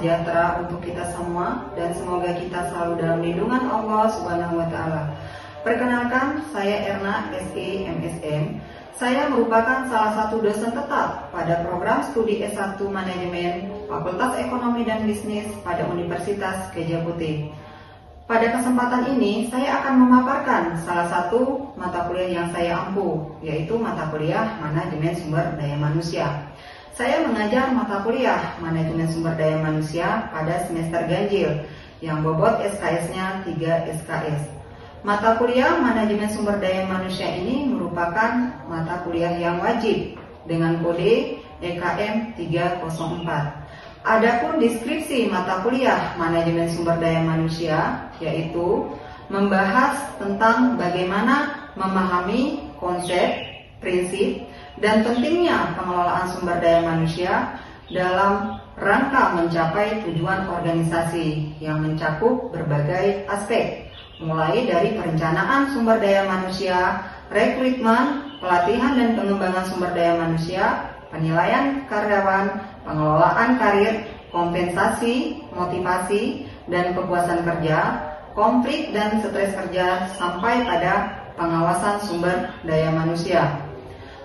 sejahtera untuk kita semua dan semoga kita selalu dalam lindungan Allah Subhanahu wa taala. Perkenalkan, saya Erna, SE, MSM. Saya merupakan salah satu dosen tetap pada program studi S1 Manajemen Fakultas Ekonomi dan Bisnis pada Universitas Gajah Putih. Pada kesempatan ini, saya akan memaparkan salah satu mata kuliah yang saya ampu, yaitu mata kuliah Manajemen Sumber Daya Manusia. Saya mengajar mata kuliah Manajemen Sumber Daya Manusia pada semester ganjil, yang bobot SKS-nya 3 SKS. Mata kuliah Manajemen Sumber Daya Manusia ini merupakan mata kuliah yang wajib dengan kode EKM 304. Adapun deskripsi mata kuliah Manajemen Sumber Daya Manusia yaitu membahas tentang bagaimana memahami konsep, prinsip, dan pentingnya pengelolaan sumber daya manusia dalam rangka mencapai tujuan organisasi yang mencakup berbagai aspek, mulai dari perencanaan sumber daya manusia, rekrutmen, pelatihan dan pengembangan sumber daya manusia, penilaian karyawan, pengelolaan karir, kompensasi, motivasi, dan kepuasan kerja, konflik dan stres kerja, sampai pada pengawasan sumber daya manusia.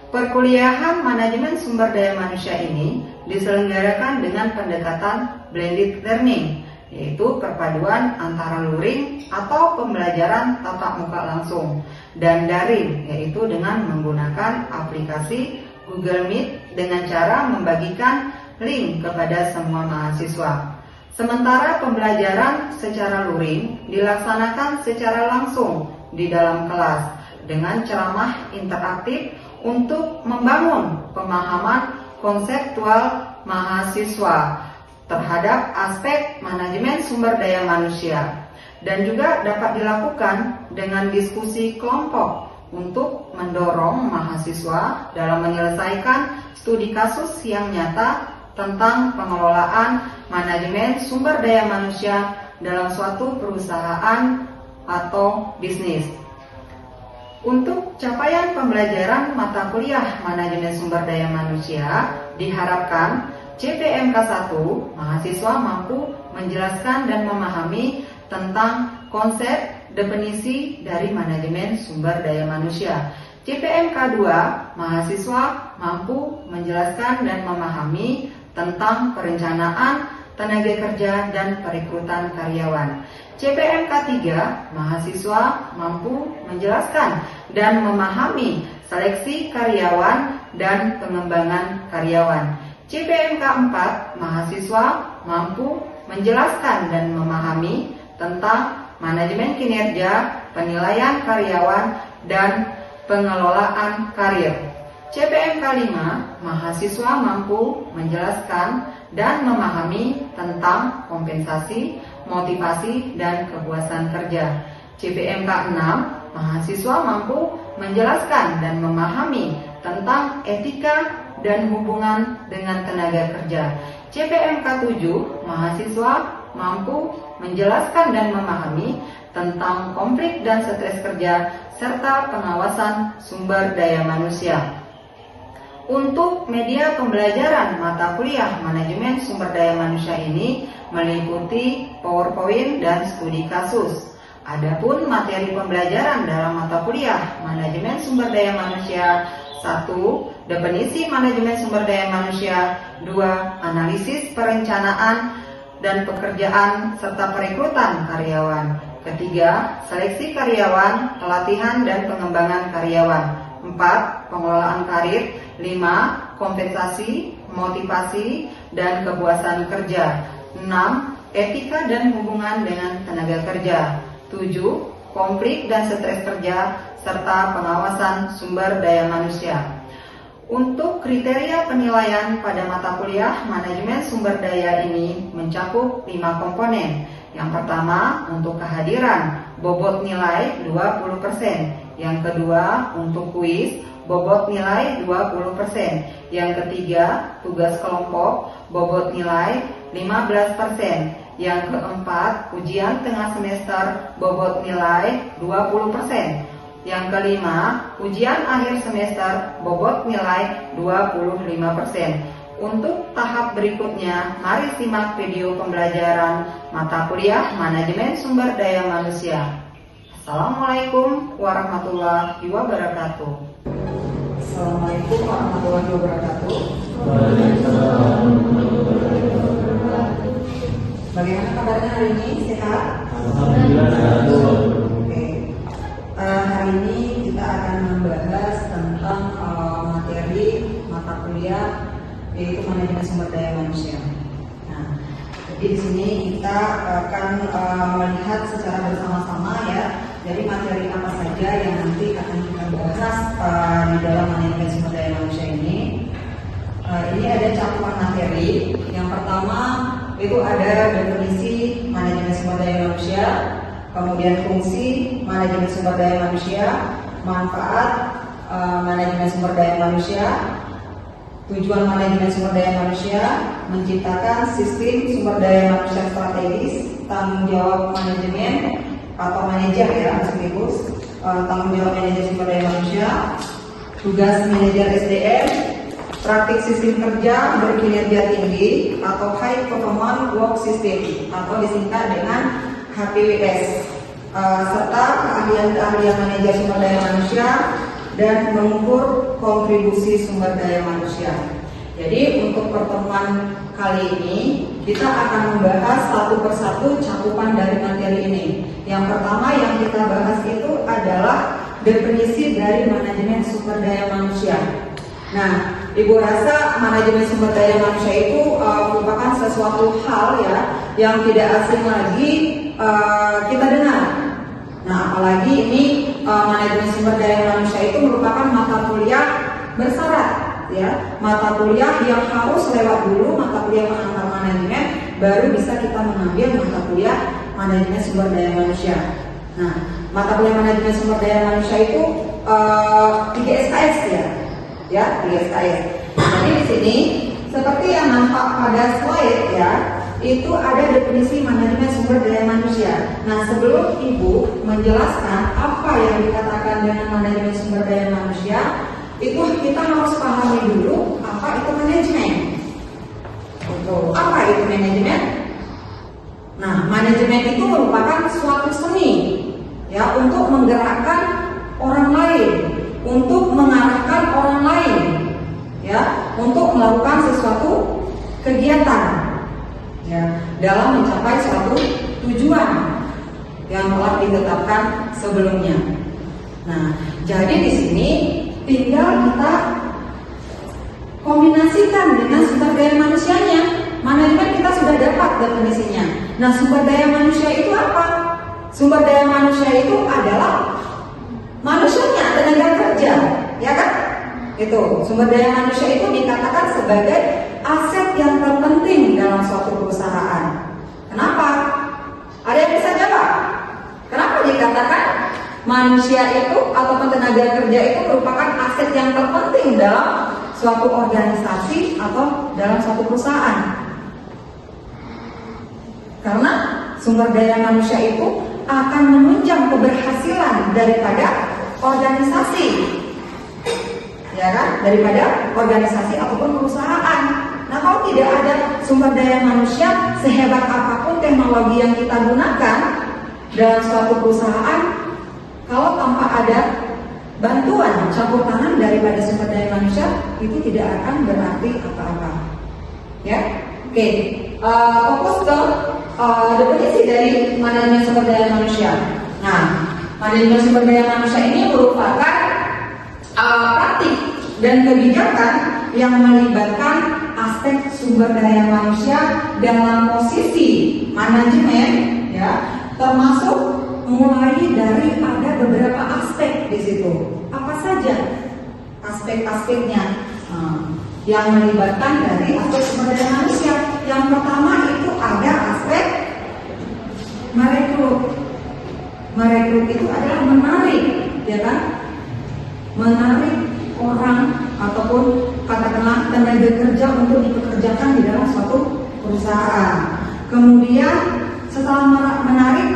Perkuliahan Manajemen Sumber Daya Manusia ini diselenggarakan dengan pendekatan blended learning, yaitu perpaduan antara luring atau pembelajaran tatap muka langsung dan daring, yaitu dengan menggunakan aplikasi Google Meet dengan cara membagikan link kepada semua mahasiswa. Sementara pembelajaran secara luring dilaksanakan secara langsung di dalam kelas dengan ceramah interaktif untuk membangun pemahaman konseptual mahasiswa terhadap aspek manajemen sumber daya manusia, dan juga dapat dilakukan dengan diskusi kelompok untuk mendorong mahasiswa dalam menyelesaikan studi kasus yang nyata tentang pengelolaan manajemen sumber daya manusia dalam suatu perusahaan atau bisnis. Untuk capaian pembelajaran mata kuliah Manajemen Sumber Daya Manusia, diharapkan CPMK 1 mahasiswa mampu menjelaskan dan memahami tentang konsep definisi dari manajemen sumber daya manusia. CPMK 2 mahasiswa mampu menjelaskan dan memahami tentang perencanaan tenaga kerja dan perekrutan karyawan. CPMK 3 mahasiswa mampu menjelaskan dan memahami seleksi karyawan dan pengembangan karyawan. CPMK 4 mahasiswa mampu menjelaskan dan memahami tentang manajemen kinerja, penilaian karyawan, dan pengelolaan karir. CPMK 5 mahasiswa mampu menjelaskan dan memahami tentang kompensasi, motivasi, dan kepuasan kerja. CPMK 6 mahasiswa mampu menjelaskan dan memahami tentang etika dan hubungan dengan tenaga kerja. CPMK 7 mahasiswa mampu menjelaskan dan memahami tentang konflik dan stres kerja serta pengawasan sumber daya manusia. Untuk media pembelajaran mata kuliah Manajemen Sumber Daya Manusia ini meliputi PowerPoint dan studi kasus. Adapun materi pembelajaran dalam mata kuliah Manajemen Sumber Daya Manusia: 1. Definisi manajemen sumber daya manusia. 2. Analisis perencanaan dan pekerjaan serta perekrutan karyawan. Ketiga, seleksi karyawan, pelatihan dan pengembangan karyawan. 4. Pengelolaan karir. 5. Kompensasi, motivasi, dan kepuasan kerja. 6. Etika dan hubungan dengan tenaga kerja. 7. Konflik dan stres kerja serta pengawasan sumber daya manusia. Untuk kriteria penilaian pada mata kuliah Manajemen Sumber Daya ini mencakup 5 komponen. Yang pertama, untuk kehadiran, bobot nilai 20%. Yang kedua, untuk kuis, bobot nilai 20%. Yang ketiga, tugas kelompok, bobot nilai 15%. Yang keempat, ujian tengah semester, bobot nilai 20%. Yang kelima, ujian akhir semester, bobot nilai 25%. Untuk tahap berikutnya, mari simak video pembelajaran mata kuliah Manajemen Sumber Daya Manusia. Assalamualaikum warahmatullahi wabarakatuh. Assalamualaikum warahmatullahi wabarakatuh. Bagaimana kabarnya hari ini? Sehat? Alhamdulillah. Oke. Hari ini kita akan membahas tentang materi mata kuliah yaitu manajemen sumber daya manusia. Nah, jadi di sini kita akan melihat secara bersama-sama ya. Jadi materi apa saja yang nanti akan kita bahas di dalam manajemen sumber daya manusia ini. Ini ada cakupan materi. Yang pertama itu ada definisi manajemen sumber daya manusia, kemudian fungsi manajemen sumber daya manusia, manfaat manajemen sumber daya manusia, tujuan manajemen sumber daya manusia, menciptakan sistem sumber daya manusia strategis, tanggung jawab manajemen atau manajer ya sekaligus, tanggung jawab manajer sumber daya manusia, tugas manajer SDM, praktik sistem kerja berkinerja tinggi atau High Performance Work System atau disingkat dengan HPWS, serta keahlian-keahlian manajer sumber daya manusia dan mengukur kontribusi sumber daya manusia. Jadi untuk pertemuan kali ini kita akan membahas satu persatu cakupan dari materi ini. Yang pertama yang kita bahas itu adalah definisi dari manajemen sumber daya manusia. Nah, Ibu rasa manajemen sumber daya manusia itu merupakan sesuatu hal ya yang tidak asing lagi kita dengar. Nah, apalagi ini manajemen sumber daya manusia itu merupakan mata kuliah bersyarat ya, mata kuliah yang harus lewat dulu mata kuliah pengantar manajemen, baru bisa kita mengambil mata kuliah manajemen sumber daya manusia. Nah, mata kuliah manajemen sumber daya manusia itu 3 SKS ya 3 SKS. Jadi di sini seperti yang nampak pada slide ya, itu ada definisi manajemen sumber daya manusia. Nah, sebelum Ibu menjelaskan apa yang dikatakan dengan manajemen sumber daya manusia, itu kita harus pahami dulu apa itu manajemen. Apa itu manajemen? Nah, manajemen itu merupakan suatu seni ya untuk menggerakkan orang lain, untuk mengarahkan orang lain ya, untuk melakukan sesuatu kegiatan ya, dalam mencapai suatu tujuan yang telah ditetapkan sebelumnya. Nah, jadi di sini tinggal kita kombinasikan dengan sumber daya manusianya. Manajemen kita sudah dapat definisinya. Nah, sumber daya manusia itu apa? Sumber daya manusia itu adalah manusianya, tenaga kerja, ya kan? Itu sumber daya manusia itu dikatakan sebagai aset yang terpenting dalam suatu perusahaan. Kenapa? Ada yang bisa jawab? Kenapa dikatakan manusia itu ataupun tenaga kerja itu merupakan aset yang terpenting dalam suatu organisasi atau dalam suatu perusahaan? Karena sumber daya manusia itu akan menunjang keberhasilan daripada organisasi, ya kan? Daripada organisasi ataupun perusahaan. Nah, kalau tidak ada sumber daya manusia, sehebat apapun teknologi yang kita gunakan dalam suatu perusahaan, kalau tanpa ada bantuan campur tangan daripada sumber daya manusia, itu tidak akan berarti apa-apa. Ya, oke. Fokus ke definisi dari manajemen sumber daya manusia. Nah, manajemen sumber daya manusia ini merupakan praktik dan kebijakan yang melibatkan aspek sumber daya manusia dalam posisi manajemen, ya, termasuk mulai dari ada beberapa aspek di situ. Apa saja aspek-aspeknya yang melibatkan dari aspek sumber daya manusia? Yang pertama itu ada aspek merekrut. Merekrut itu adalah menarik, ya kan? Menarik orang ataupun katakanlah tenaga kerja untuk dipekerjakan di dalam suatu perusahaan. Kemudian setelah menarik,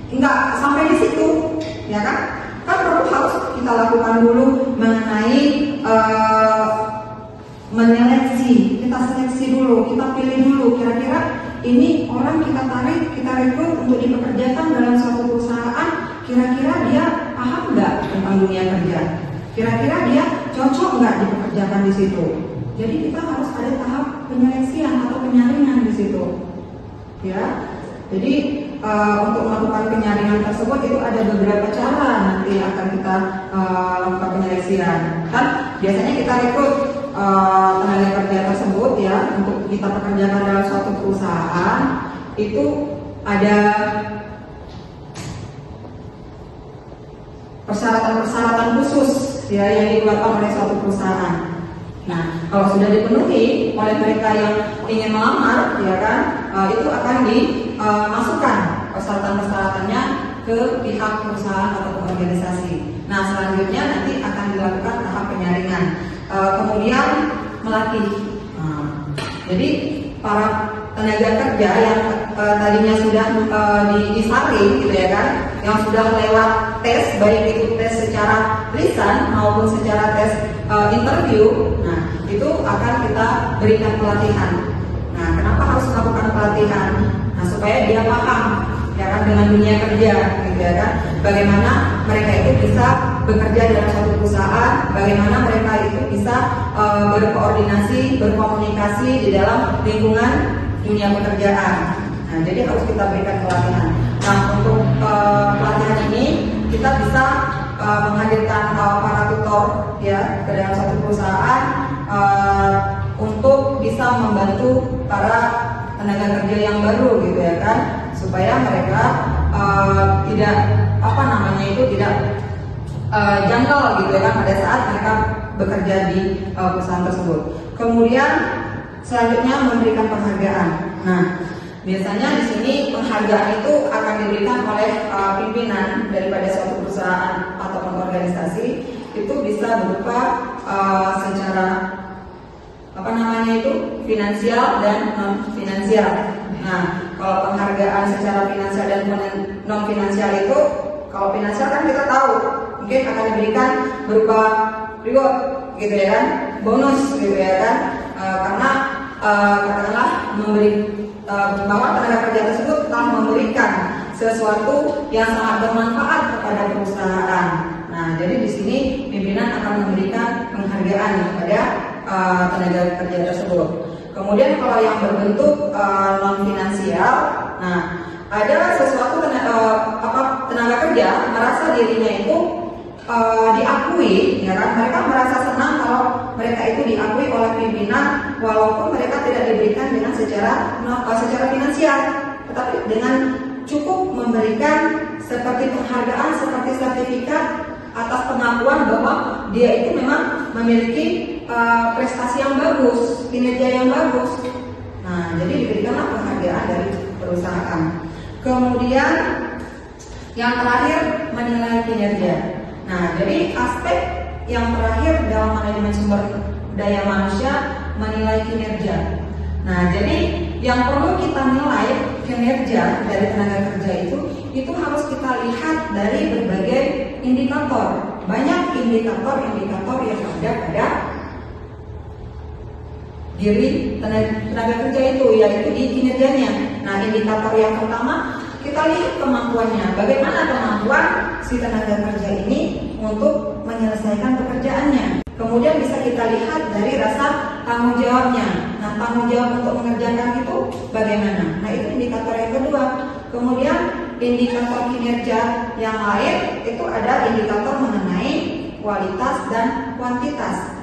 nggak sampai di situ, ya kan? Kan perlu harus kita lakukan dulu mengenai menyeleksi seleksi dulu, kita pilih dulu kira-kira ini orang kita tarik, kita rekrut untuk dipekerjakan dalam suatu perusahaan, kira-kira dia paham nggak tentang dunia kerja? Kira-kira dia cocok nggak dipekerjakan di situ? Jadi kita harus ada tahap penyeleksian atau penyaringan di situ, ya. Jadi untuk melakukan penyaringan tersebut itu ada beberapa cara nanti akan kita lakukan penyeleksian. Kan biasanya kita rekrut tenaga kerja tersebut ya untuk kita pekerjakan dalam suatu perusahaan, itu ada persyaratan-persyaratan khusus ya yang dikeluarkan oleh suatu perusahaan. Nah, kalau sudah dipenuhi oleh mereka yang ingin melamar, ya kan, itu akan dimasukkan persyaratan-persyaratannya ke pihak perusahaan atau organisasi. Nah, selanjutnya nanti akan dilakukan tahap penyaringan, kemudian melatih. Jadi para tenaga kerja yang tadinya sudah disaring, gitu ya kan, yang sudah lewat tes, baik itu tes secara lisan maupun secara tes interview, nah itu akan kita berikan pelatihan. Nah, kenapa harus melakukan pelatihan? Nah, supaya dia paham ya kan dengan dunia kerja, gitu ya kan, bagaimana mereka itu bisa bekerja dalam suatu perusahaan, bagaimana mereka itu bisa berkoordinasi, berkomunikasi di dalam lingkungan dunia pekerjaan. Nah, jadi harus kita berikan pelatihan. Nah, untuk pelatihan ini kita bisa menghadirkan para tutor ya ke dalam satu perusahaan untuk bisa membantu para tenaga kerja yang baru, gitu ya kan, supaya mereka tidak tidak janggal, gitu ya kan, pada saat mereka bekerja di perusahaan tersebut. Kemudian selanjutnya memberikan penghargaan. Nah, biasanya di sini penghargaan itu akan diberikan oleh pimpinan daripada suatu perusahaan ataupun organisasi. Itu bisa berupa secara finansial dan non finansial. Nah, kalau penghargaan secara finansial dan non finansial itu, kalau finansial kan kita tahu mungkin akan diberikan berupa reward, gitu ya kan, bonus, gitu ya kan, karena katakanlah bahwa tenaga kerja tersebut telah memberikan sesuatu yang sangat bermanfaat kepada perusahaan. Nah, jadi di sini pimpinan akan memberikan penghargaan kepada tenaga kerja tersebut. Kemudian kalau yang berbentuk non finansial, nah ada sesuatu tenaga kerja merasa dirinya itu diakui, ya kan, mereka merasa senang kalau mereka itu diakui oleh pimpinan, walaupun mereka tidak diberikan dengan secara finansial, tetapi dengan cukup memberikan seperti penghargaan, seperti sertifikat atas pengakuan bahwa dia itu memang memiliki prestasi yang bagus, kinerja yang bagus. Nah, jadi diberikanlah penghargaan dari perusahaan. Kemudian yang terakhir, menilai kinerja. Nah, jadi aspek yang terakhir dalam manajemen sumber daya manusia, menilai kinerja. Nah, jadi yang perlu kita nilai kinerja dari tenaga kerja itu harus kita lihat dari berbagai indikator. Banyak indikator yang ada pada diri tenaga kerja itu, yaitu di kinerjanya. Nah, indikator yang pertama, kita lihat kemampuannya. Bagaimana kemampuan si tenaga kerja ini untuk menyelesaikan pekerjaannya. Kemudian bisa kita lihat dari rasa tanggung jawabnya. Nah, tanggung jawab untuk mengerjakan itu bagaimana? Nah, itu indikator yang kedua. Kemudian indikator kinerja yang lain itu ada indikator mengenai kualitas dan kuantitas.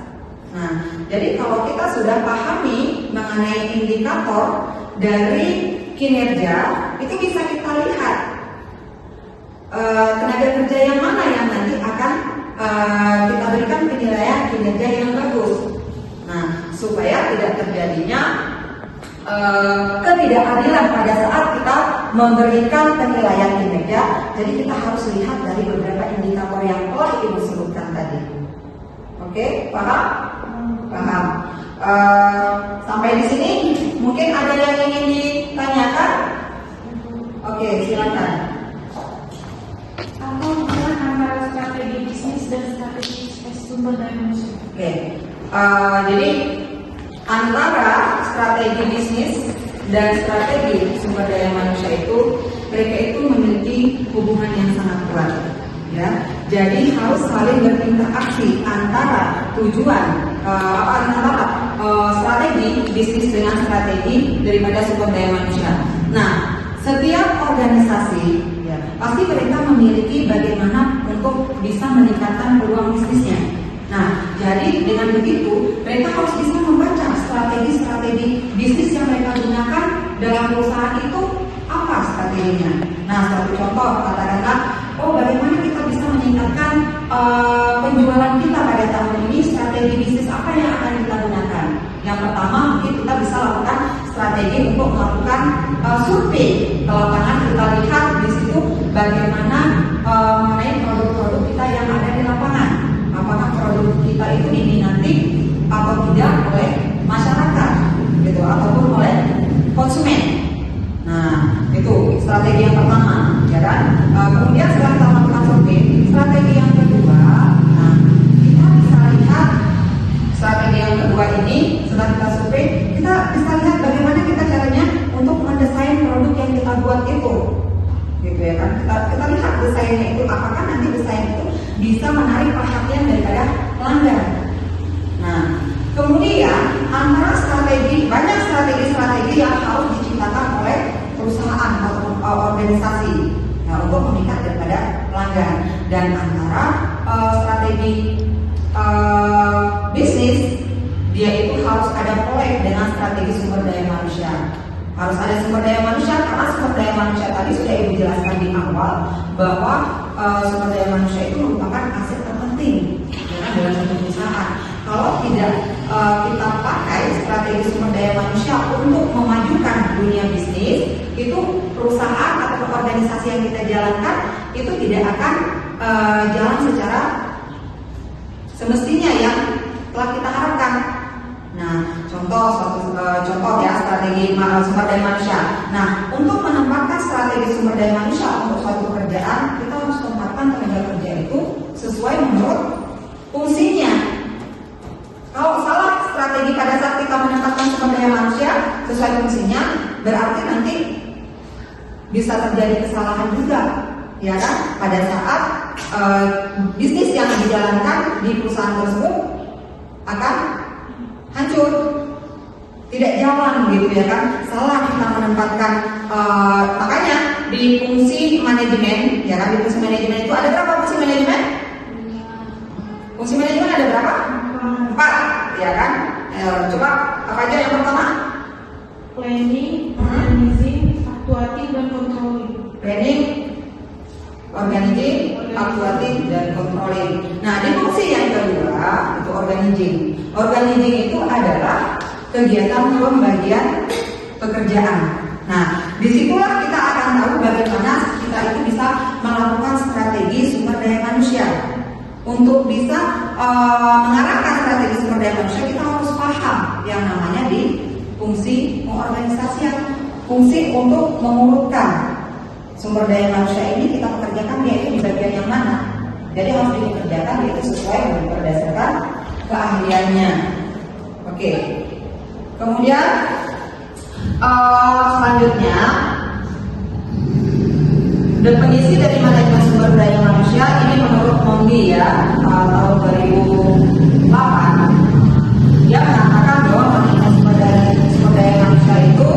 Nah, jadi kalau kita sudah pahami mengenai indikator dari kinerja, itu bisa kita lihat tenaga kerja yang mana yang nanti akan kita berikan penilaian kinerja yang bagus. Nah, supaya tidak terjadinya ketidakadilan pada saat kita memberikan penilaian kinerja. Jadi kita harus lihat dari beberapa indikator yang telah Ibu sebutkan tadi. Oke, paham? Paham. Sampai di sini mungkin ada yang ingin ditanyakan? Oke, silakan. Apa hubungan antara strategi bisnis dan strategi sumber daya manusia? Oke, jadi antara strategi bisnis dan strategi sumber daya manusia itu, mereka itu memiliki hubungan yang sangat kuat, ya. Jadi harus saling berinteraksi antara tujuan strategi bisnis dengan strategi daripada sumber daya manusia. Nah, setiap organisasi, ya, pasti mereka memiliki bagaimana untuk bisa meningkatkan peluang bisnisnya. Nah, jadi dengan begitu mereka harus bisa membaca strategi-strategi bisnis yang mereka gunakan dalam perusahaan itu apa strateginya. Nah, satu contoh katakanlah, bagaimana kita bisa meningkatkan penjualan kita pada tahun ini, strategi bisnis apa yang akan kita gunakan. Yang pertama mungkin kita bisa lakukan strategi untuk melakukan survei ke lapangan. Kita lihat di situ bagaimana mengenai produk-produk kita yang ada di lapangan. Apakah produk kita itu diminati atau tidak oleh masyarakat, gitu, ataupun oleh konsumen. Nah, itu strategi yang pertama, ya kan? Kemudian setelah kita melakukan survei, strategi yang kedua, nah, kita bisa lihat strategi yang kedua ini. Setelah kita survei, kita bisa lihat bagaimana kita caranya untuk mendesain produk yang kita buat itu, gitu ya kan? Kita lihat desainnya itu, apakah nanti desain itu bisa menarik perhatian daripada pelanggan. Nah, kemudian antara banyak strategi yang harus diciptakan oleh perusahaan atau organisasi, nah, untuk memikat daripada pelanggan. Dan antara strategi bisnis, dia itu harus ada proyek dengan strategi sumber daya manusia. Harus ada sumber daya manusia, karena sumber daya manusia tadi sudah Ibu jelaskan di awal bahwa sumber daya manusia itu merupakan aset terpenting dalam satu perusahaan. Kalau tidak kita pakai strategi sumber daya manusia untuk memajukan dunia bisnis, itu perusahaan atau organisasi yang kita jalankan itu tidak akan jalan secara semestinya yang telah kita harapkan. Nah, contoh ya strategi sumber daya manusia. Nah, untuk menempatkan strategi sumber daya manusia untuk suatu pekerjaan, kita harus tempatkan tenaga kerja itu sesuai menurut fungsinya. Kalau salah strategi pada saat kita menempatkan sumber daya manusia sesuai fungsinya, berarti nanti bisa terjadi kesalahan juga, ya kan? Pada saat bisnis yang dijalankan di perusahaan tersebut akan hancur, tidak jalan, gitu ya kan? Salah kita menempatkan, makanya di fungsi manajemen, ya kan? Di fungsi manajemen itu ada berapa fungsi manajemen? Fungsi manajemen ada berapa? 4, ya kan? Coba apa aja yang pertama? Planning, organizing, actuating, dan controlling. Planning, organizing, actuating, dan controlling. Nah, di fungsi yang kedua itu organizing. Organizing itu adalah kegiatan pembagian pekerjaan. Nah, disitulah kita akan tahu bagaimana kita itu bisa melakukan strategi sumber daya manusia. Untuk bisa mengarahkan strategi sumber daya manusia, kita harus paham yang namanya di fungsi pengorganisasian, fungsi untuk mengurutkan sumber daya manusia ini kita pekerjakan yaitu di bagian yang mana. Jadi harus dikerjakan yaitu sesuai berdasarkan keahliannya. Oke. Kemudian selanjutnya, definisi dari manajemen sumber daya manusia ini menurut Mondi ya, tahun 2008, dia mengatakan bahwa manajemen sumber daya manusia itu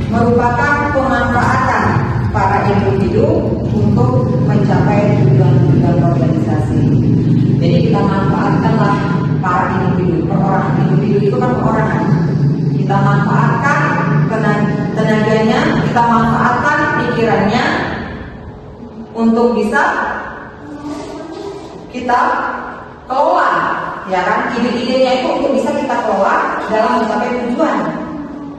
merupakan pemanfaatan para individu untuk mencapai tujuan-tujuan organisasi. Jadi kita manfaatkanlah para individu, perorangan. Individu itu kan perorangan. Kita manfaatkan tenaganya, kita manfaatkan pikirannya untuk bisa kita kelola, ya kan? Ide-idenya itu untuk bisa kita kelola dalam mencapai tujuan.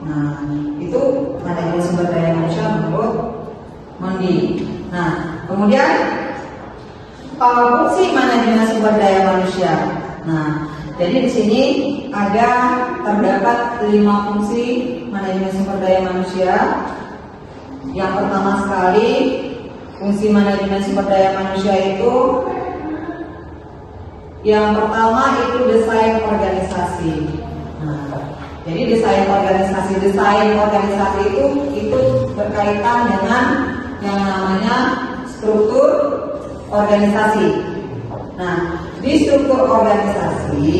Nah, itu manajemen sumber daya manusia menurut Mondi. Nah, kemudian fungsi manajemen sumber daya manusia. Nah, jadi di sini terdapat 5 fungsi manajemen sumber daya manusia. Yang pertama sekali, fungsi manajemen sumber daya manusia itu yang pertama itu desain organisasi. Nah, Jadi desain organisasi itu berkaitan dengan yang namanya struktur organisasi. Nah, di struktur organisasi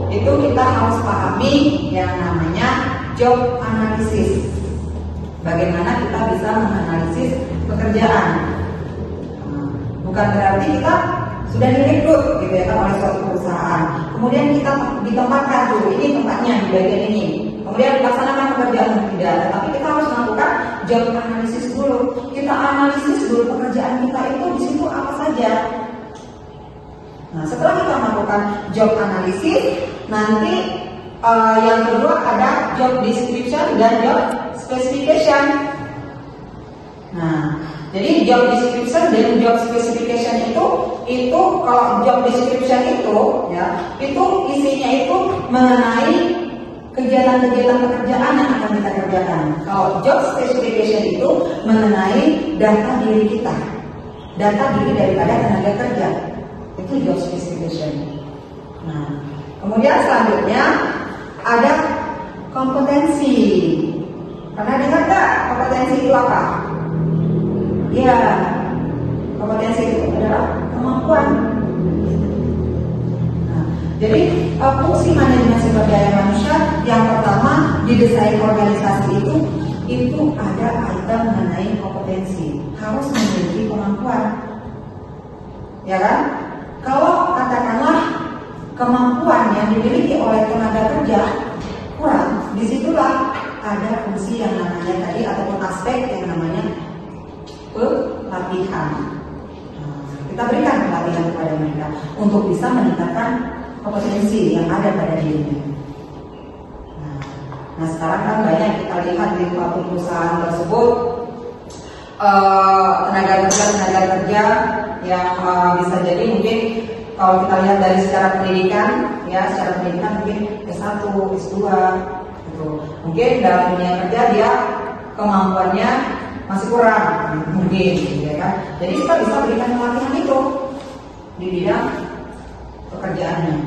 itu kita harus pahami yang namanya job analysis. Bagaimana kita bisa menganalisis pekerjaan. Bukan berarti kita sudah direkrut gitu ya kan oleh suatu perusahaan. Kemudian kita ditempatkan tuh, ini tempatnya di bagian ini. Kemudian dilaksanakan pekerjaan tidak, tapi kita harus melakukan job analisis dulu. Kita analisis dulu pekerjaan kita itu di situ apa saja. Nah, setelah kita melakukan job analisis, nanti yang kedua ada job description dan job specification. Nah, jadi job description dan job specification itu kalau job description itu ya, itu isinya itu mengenai kegiatan-kegiatan pekerjaan yang akan kita kerjakan. Kalau job specification itu mengenai data diri kita, data diri daripada tenaga kerja. Itu job specification. Nah, kemudian selanjutnya ada kompetensi. Pernah dengar nggak kompetensi itu apa? Ya, kompetensi itu adalah kemampuan. Nah, jadi fungsi manajemen sumber daya manusia yang pertama di desain organisasi itu ada item mengenai kompetensi, harus memiliki kemampuan, ya kan? Kalau katakanlah kemampuan yang dimiliki oleh tenaga kerja kurang, disitulah ada fungsi yang namanya tadi ataupun aspek yang namanya pelatihan. Kita berikan pelatihan kepada mereka untuk bisa meningkatkan kompetensi yang ada pada dirinya. Nah, sekarang kan banyak kita lihat di suatu perusahaan tersebut tenaga kerja yang bisa jadi mungkin kalau kita lihat dari secara pendidikan mungkin S1, S2 gitu. Mungkin dalam dunia kerja dia kemampuannya masih kurang mungkin ya kan. Jadi kita bisa berikan pelatihan itu di bidang pekerjaannya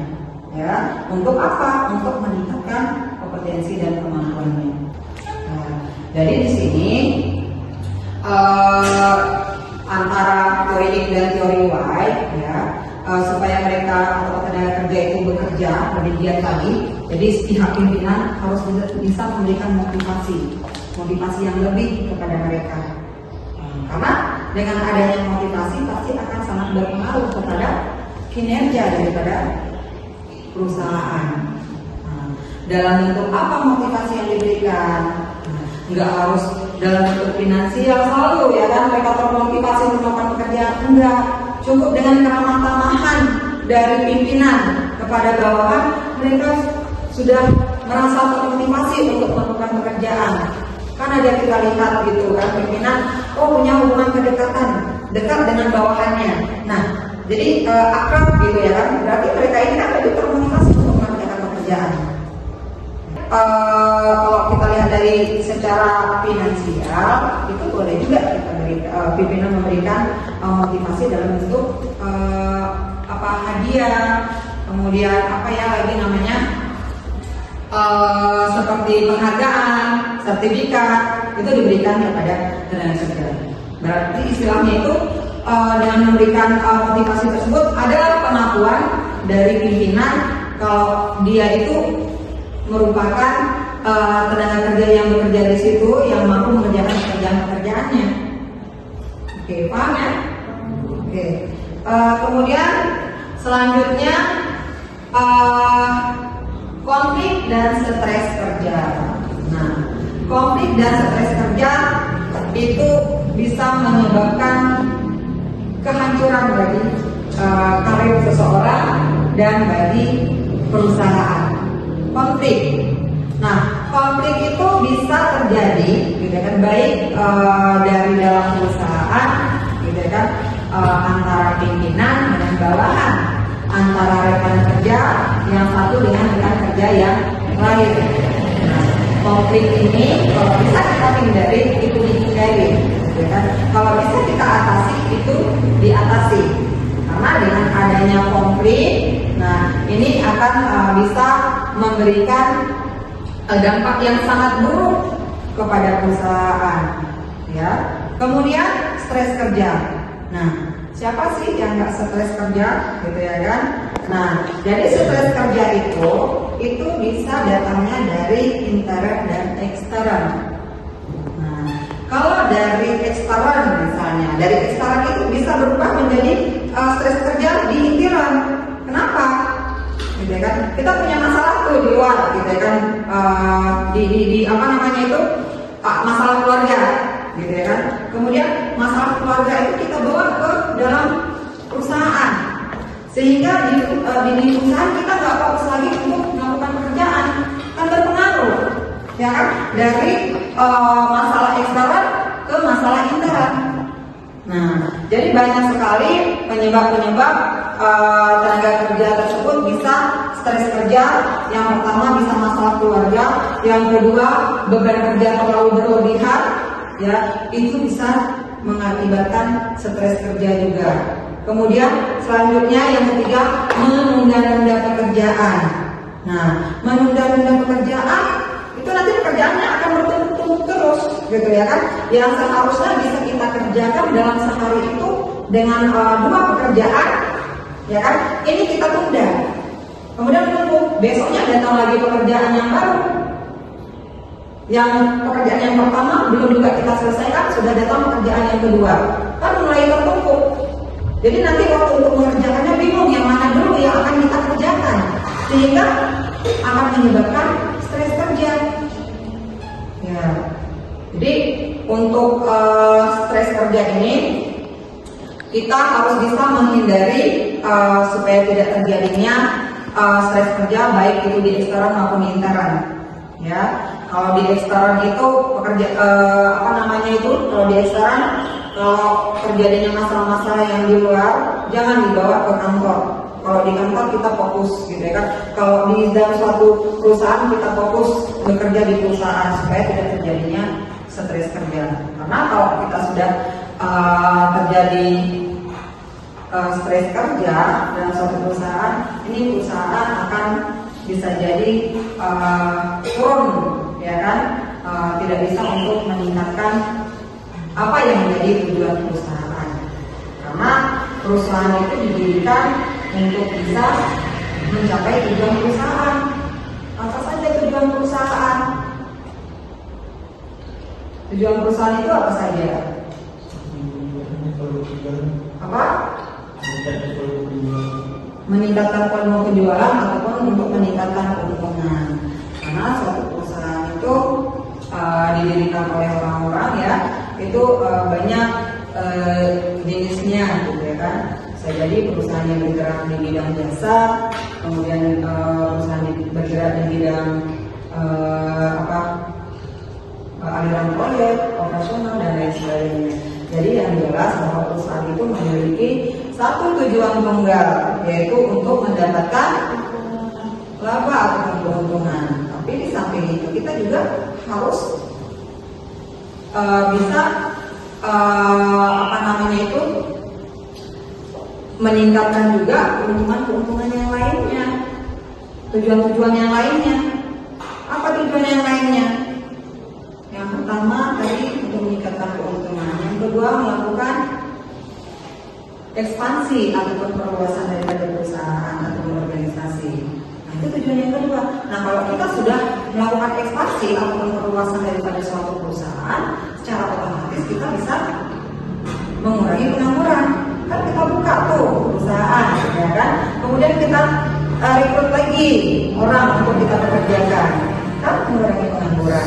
ya. Untuk apa? Untuk meningkatkan kompetensi dan kemampuannya. Nah, jadi di sini antara teori X dan teori Y ya, supaya mereka atau tenaga kerja itu bekerja lebih giat lagi. Jadi pihak pimpinan harus bisa memberikan motivasi yang lebih kepada mereka. Karena dengan adanya motivasi pasti akan sangat berpengaruh kepada kinerja daripada perusahaan. Dalam bentuk apa motivasi yang diberikan? Nggak harus dalam bentuk finansial selalu ya kan, mereka termotivasi untuk melakukan pekerjaan. Enggak, cukup dengan keramah tamahan dari pimpinan kepada bawahan, mereka sudah merasa termotivasi untuk melakukan pekerjaan. Karena dia kita lihat gitu kan, pimpinan punya hubungan kedekatan, dekat dengan bawahannya. Nah, jadi akrab gitu ya kan, berarti mereka ini kan lebih termotivasi untuk mengerjakan pekerjaan. Kalau kita lihat dari secara finansial itu boleh juga pimpinan memberikan motivasi dalam bentuk hadiah, kemudian lagi namanya seperti penghargaan, sertifikat itu diberikan kepada tenaga kerja. Berarti istilahnya itu dengan memberikan motivasi tersebut adalah pengakuan dari pimpinan kalau dia itu merupakan tenaga kerja yang bekerja di situ yang mampu mengerjakan pekerjaannya. Oke, paham ya? Oke. Kemudian selanjutnya konflik dan stres kerja. Nah, konflik dan stres kerja itu bisa menyebabkan kehancuran bagi karir seseorang dan bagi perusahaan. Konflik. Nah, konflik itu bisa terjadi, gitu kan, baik dari dalam perusahaan, gitu kan, antara pimpinan dengan bawahan, antara rekan kerja yang satu dengan rekan kerja yang lain. Nah, konflik ini kalau bisa kita hindari itu dihindari, gitu kan. Kalau bisa kita atasi itu diatasi. Karena dengan adanya konflik, nah ini akan bisa memberikan dampak yang sangat buruk kepada perusahaan, ya. Kemudian stres kerja. Nah, siapa sih yang nggak stres kerja, gitu ya kan? Nah, jadi stres kerja itu bisa datangnya dari intern dan ekstern. Nah, kalau dari ekstern misalnya, dari ekstern itu bisa berubah menjadi stres kerja di intern. Kenapa? Gitu kan? Kita punya masalah tuh di luar, gitu kan? Di apa namanya itu masalah keluarga, gitu ya kan? Kemudian masalah keluarga itu kita bawa ke dalam perusahaan, sehingga di perusahaan kita nggak fokus lagi untuk melakukan pekerjaan, kan berpengaruh, ya kan? Dari masalah ekstern ke masalah intern. Nah, jadi banyak sekali penyebab-penyebab tenaga kerja tersebut bisa stres kerja. Yang pertama bisa masalah keluarga, yang kedua beban kerja terlalu berlebihan, ya itu bisa mengakibatkan stres kerja juga. Kemudian selanjutnya yang ketiga menunda-nunda pekerjaan. Nah, menunda-nunda pekerjaan itu nanti pekerjaannya akan bertumpuk terus, gitu ya kan? Yang seharusnya bisa kita kerjakan dalam sehari itu dengan 2 pekerjaan, ya kan? Ini kita tunda. Kemudian tunggu besoknya datang lagi pekerjaan yang baru. Yang pekerjaan yang pertama belum juga kita selesaikan, sudah datang pekerjaan yang kedua, kan mulai tertumpuk. Jadi nanti waktu untuk mengerjakannya bingung yang mana dulu yang akan kita kerjakan, sehingga akan menyebabkan stres kerja. Ya, jadi untuk stres kerja ini kita harus bisa menghindari supaya tidak terjadinya stres kerja baik itu di ekstern maupun di intern. Ya, kalau di ekstern itu pekerja apa namanya itu kalau di ekstern kalau terjadinya masalah-masalah yang di luar jangan dibawa ke kantor. Kalau di kantor kita fokus, gitu ya kan. Kalau di dalam suatu perusahaan kita fokus bekerja di perusahaan supaya tidak terjadinya stres kerja. Karena kalau kita sudah terjadi stres kerja dalam suatu perusahaan, ini perusahaan akan bisa jadi turun, ya kan, tidak bisa untuk meningkatkan apa yang menjadi tujuan perusahaan. Karena perusahaan itu didirikan untuk bisa mencapai tujuan perusahaan. Apa saja tujuan perusahaan? Tujuan perusahaan itu apa saja? Apa? Meningkatkan volume penjualan ataupun untuk meningkatkan keuntungan. Karena suatu perusahaan itu didirikan oleh orang-orang, ya, itu banyak jenisnya, gitu ya kan. Bisa jadi perusahaan yang bergerak di bidang jasa, kemudian perusahaan yang bergerak di bidang aliran proyek, operasional dan lain sebagainya. Jadi yang jelas bahwa perusahaan itu memiliki satu tujuan tunggal, yaitu untuk mendapatkan laba atau keuntungan. Tapi di samping itu kita juga harus bisa meningkatkan juga keuntungan yang lainnya, tujuan-tujuan yang lainnya. Apa tujuan yang lainnya? Yang pertama tadi untuk meningkatkan keuntungan, yang kedua melakukan ekspansi ataupun perluasan daripada perusahaan atau organisasi. Nah, itu tujuan yang kedua. Nah, kalau kita sudah melakukan ekspansi ataupun perluasan daripada suatu perusahaan, secara otomatis kita bisa mengurangi pengangguran. Kan kita buka tuh perusahaan, ya kan? Kemudian kita rekrut lagi orang untuk kita pekerjakan, kan mengurangi pengangguran.